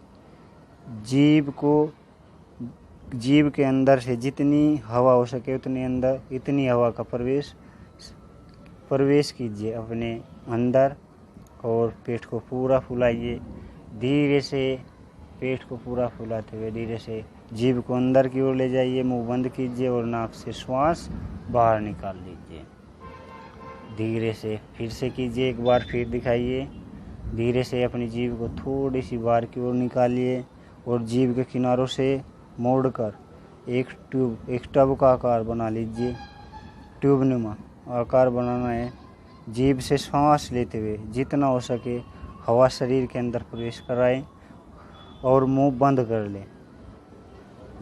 जीभ के अंदर से जितनी हवा हो सके इतनी हवा का प्रवेश कीजिए अपने अंदर और पेट को पूरा फुलाइए। धीरे से पेट को पूरा फुलाते हुए धीरे से जीभ को अंदर की ओर ले जाइए, मुंह बंद कीजिए और नाक से श्वास बाहर निकाल लीजिए। धीरे से फिर से कीजिए, एक बार फिर दिखाइए। धीरे से अपनी जीभ को थोड़ी सी बाहर की ओर निकालिए और जीभ के किनारों से मोड़कर एक टब का आकार बना लीजिए। ट्यूबनुमा आकार बनाना है। जीभ से सांस लेते हुए जितना हो सके हवा शरीर के अंदर प्रवेश कराएं और मुंह बंद कर लें।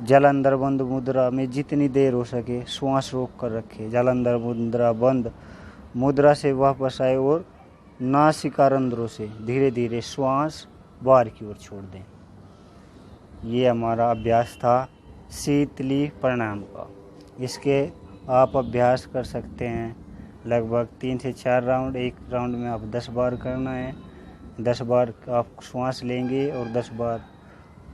जल अंदर बंद मुद्रा में जितनी देर हो सके श्वास रोक कर रखें। जल अंदर मुद्रा बंद मुद्रा से वापस आए और नासिका रंध्रों से धीरे धीरे श्वास बाहर की ओर छोड़ दें। ये हमारा अभ्यास था शीतली प्राणायाम का। इसके आप अभ्यास कर सकते हैं लगभग 3 से 4 राउंड। एक राउंड में आप 10 बार करना है। 10 बार आप श्वास लेंगे और 10 बार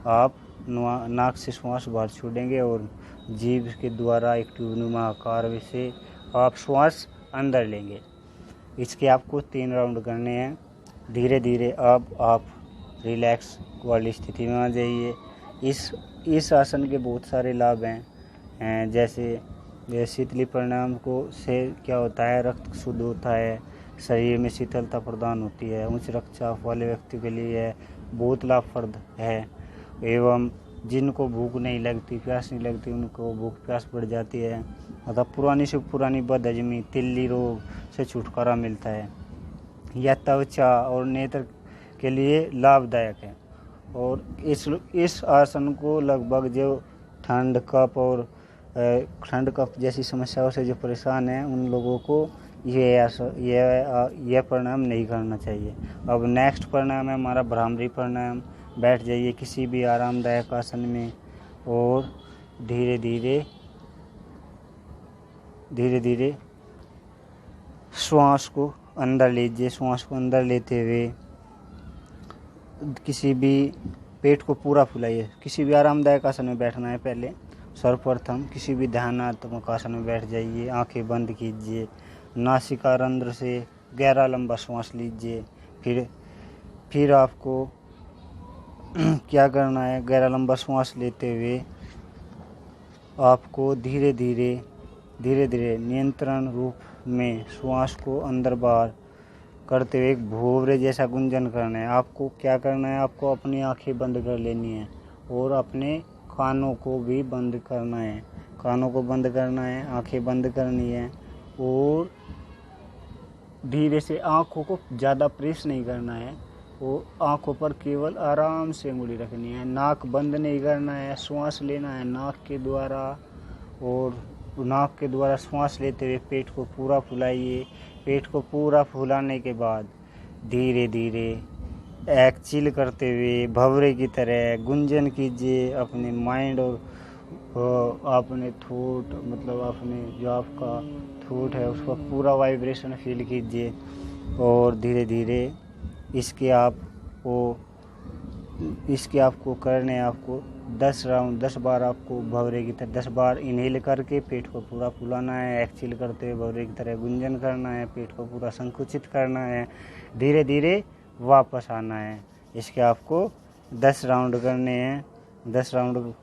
आप नाक से श्वास बाहर छोड़ेंगे और जीभ के द्वारा एक ट्यूबनुमा आकार से आप श्वास अंदर लेंगे। इसके आपको 3 राउंड करने हैं। धीरे धीरे अब आप रिलैक्स वाली स्थिति में आ जाइए। इस आसन के बहुत सारे लाभ हैं, जैसे शीतली प्राणायाम से क्या होता है, रक्त शुद्ध होता है, शरीर में शीतलता प्रदान होती है, उच्च रक्तचाप वाले व्यक्ति के लिए बहुत लाभप्रद है। एवं जिनको भूख नहीं लगती, प्यास नहीं लगती, उनको भूख प्यास बढ़ जाती है, मतलब पुरानी से पुरानी बदहजमी, तिल्ली रोग से छुटकारा मिलता है। यह त्वचा और नेत्र के लिए लाभदायक है। और इस आसन को लगभग जो ठंड कफ जैसी समस्याओं से जो परेशान हैं उन लोगों को यह प्राणायाम नहीं करना चाहिए। अब नेक्स्ट प्राणायाम है हमारा भ्रामरी प्राणायाम। बैठ जाइए किसी भी आरामदायक आसन में और धीरे धीरे श्वास को अंदर लीजिए। श्वास को अंदर लेते हुए किसी भी पेट को पूरा फुलाइए। किसी भी आरामदायक आसन में बैठना है। पहले सर्वप्रथम किसी भी ध्यानात्मक आसन में बैठ जाइए। आंखें बंद कीजिए। नासिका रंध्र से गहरा लंबा श्वास लीजिए। फिर आपको क्या करना है, गहरा लंबा श्वास लेते हुए आपको धीरे धीरे नियंत्रण रूप में श्वास को अंदर बाहर करते हुए एक भोवरे जैसा गुंजन करना है। आपको क्या करना है, आपको अपनी आंखें बंद कर लेनी है और अपने कानों को भी बंद करना है। कानों को बंद करना है, आंखें बंद करनी है और धीरे से आंखों को ज़्यादा प्रेस नहीं करना है। वो आंखों पर केवल आराम से उंगली रखनी है। नाक बंद नहीं करना है। श्वास लेना है नाक के द्वारा और नाक के द्वारा श्वास लेते हुए पेट को पूरा फुलाइए। पेट को पूरा फुलाने के बाद धीरे धीरे एक्सहेल करते हुए भंवरे की तरह गुंजन कीजिए अपने माइंड और अपने थॉट, मतलब अपने जो आपका थॉट है उसका पूरा वाइब्रेशन फील कीजिए और धीरे धीरे इसके आपको करने हैं। आपको 10 बार आपको भंवरे की तरह 10 बार इनहेल करके पेट को पूरा फुलाना है। एक्सहेल करते हुए भंवरे की तरह गुंजन करना है। पेट को पूरा संकुचित करना है। धीरे धीरे वापस आना है। इसके आपको 10 राउंड करने हैं। 10 राउंड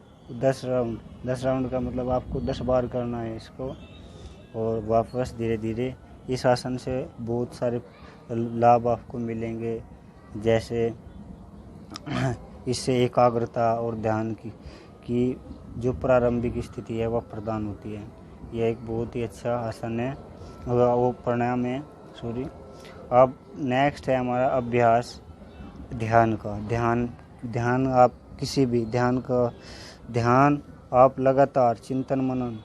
का मतलब आपको 10 बार करना है इसको और वापस धीरे धीरे। इस आसन से बहुत सारे लाभ आपको मिलेंगे, जैसे इससे एकाग्रता और ध्यान की जो प्रारंभिक स्थिति है वह प्रदान होती है। यह एक बहुत ही अच्छा आसन है, वो प्राणायाम है। अब नेक्स्ट है हमारा अभ्यास ध्यान का। ध्यान आप किसी भी ध्यान आप लगातार चिंतन मनन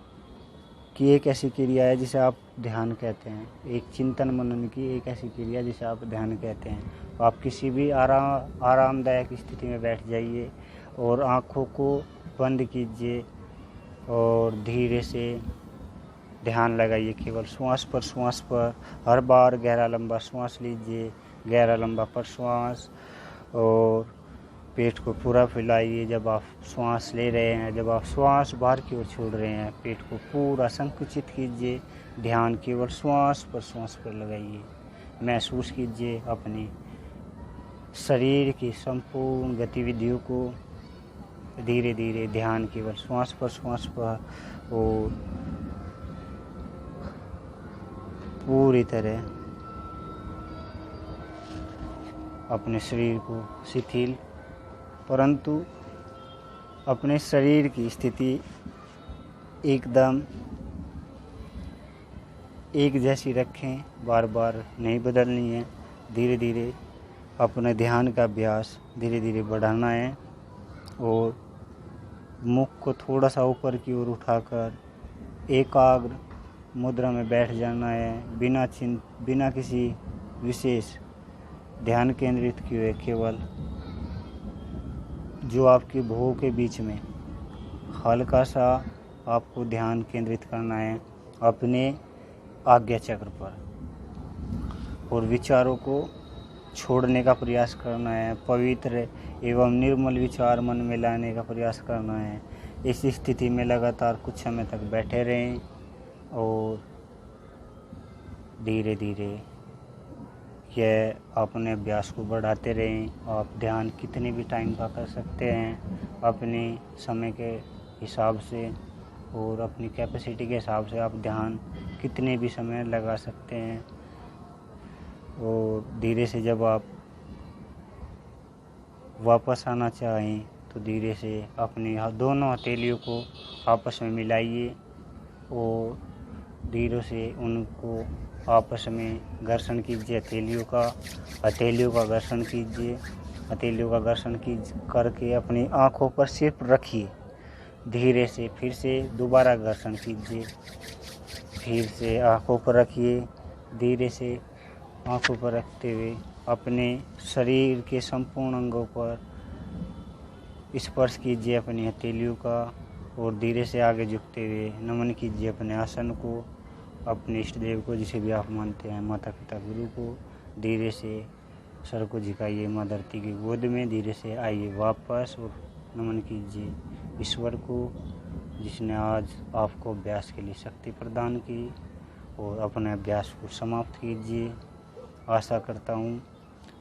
की एक ऐसी क्रिया है जिसे आप ध्यान कहते हैं। एक चिंतन मनन की एक ऐसी क्रिया जिसे आप ध्यान कहते हैं। आप किसी भी आरामदायक स्थिति में बैठ जाइए और आँखों को बंद कीजिए और धीरे से ध्यान लगाइए केवल श्वास पर। हर बार गहरा लंबा श्वास लीजिए, गहरा लंबा प्रश्वास और पेट को पूरा फैलाइए। जब आप श्वास ले रहे हैं, जब आप श्वास बाहर की ओर छोड़ रहे हैं, पेट को पूरा संकुचित कीजिए। ध्यान केवल श्वास पर लगाइए। महसूस कीजिए अपने शरीर की संपूर्ण गतिविधियों को। धीरे धीरे ध्यान केवल श्वास पर और पूरी तरह अपने शरीर को शिथिल परंतु अपने शरीर की स्थिति एकदम एक जैसी रखें, बार बार नहीं बदलनी है। धीरे धीरे अपने ध्यान का अभ्यास धीरे धीरे बढ़ाना है और मुख को थोड़ा सा ऊपर की ओर उठाकर एकाग्र मुद्रा में बैठ जाना है। बिना किसी विशेष ध्यान केंद्रित किए, केवल जो आपकी भौं के बीच में हल्का सा आपको ध्यान केंद्रित करना है अपने आज्ञा चक्र पर और विचारों को छोड़ने का प्रयास करना है। पवित्र एवं निर्मल विचार मन में लाने का प्रयास करना है। इस स्थिति में लगातार कुछ समय तक बैठे रहें और धीरे धीरे यह अपने अभ्यास को बढ़ाते रहें। आप ध्यान कितने भी टाइम का कर सकते हैं अपने समय के हिसाब से और अपनी कैपेसिटी के हिसाब से आप ध्यान कितने भी समय लगा सकते हैं। और धीरे से जब आप वापस आना चाहें तो धीरे से अपनी दोनों हथेलियों को आपस में मिलाइए और धीरे से उनको आपस में घर्षण कीजिए। हथेलियों का घर्षण कीजिए। हथेलियों का घर्षण करके अपनी आँखों पर सिर्फ रखिए। धीरे से फिर से दोबारा घर्षण कीजिए। फिर से आँखों पर रखिए। धीरे से आँखों पर रखते हुए अपने शरीर के संपूर्ण अंगों पर स्पर्श कीजिए अपनी हथेलियों का और धीरे से आगे झुकते हुए नमन कीजिए अपने आसन को। अपने इष्ट देव को, जिसे भी आप मानते हैं, माता पिता गुरु को, धीरे से सर को झुकाइए माँ धरती की गोद में, धीरे से आइए वापस और नमन कीजिए ईश्वर को, जिसने आज आपको अभ्यास के लिए शक्ति प्रदान की, और अपने अभ्यास को समाप्त कीजिए। आशा करता हूँ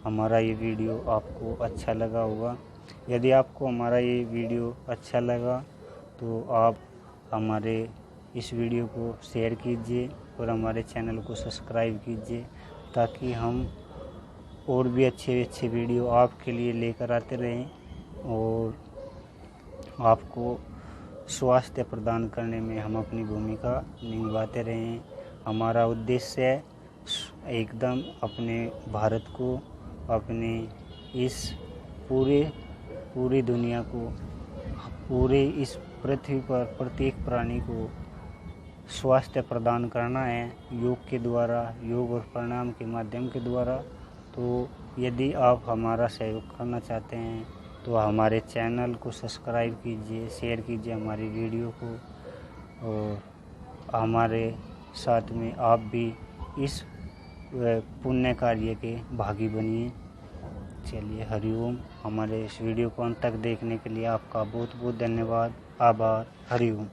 हमारा ये वीडियो आपको अच्छा लगा होगा। यदि आपको हमारा ये वीडियो अच्छा लगा तो आप हमारे इस वीडियो को शेयर कीजिए और हमारे चैनल को सब्सक्राइब कीजिए, ताकि हम और भी अच्छे अच्छे वीडियो आपके लिए लेकर आते रहें और आपको स्वास्थ्य प्रदान करने में हम अपनी भूमिका निभाते रहें। हमारा उद्देश्य है एकदम अपने भारत को, अपने इस पूरी दुनिया को, पूरे इस पृथ्वी पर प्रत्येक प्राणी को स्वास्थ्य प्रदान करना है योग के द्वारा, योग और प्राणायाम के माध्यम के द्वारा। तो यदि आप हमारा सहयोग करना चाहते हैं तो हमारे चैनल को सब्सक्राइब कीजिए, शेयर कीजिए हमारी वीडियो को, और हमारे साथ में आप भी इस पुण्य कार्य के भागी बनिए। चलिए, हरिओम। हमारे इस वीडियो को अंत तक देखने के लिए आपका बहुत बहुत धन्यवाद, आभार। हरिओम।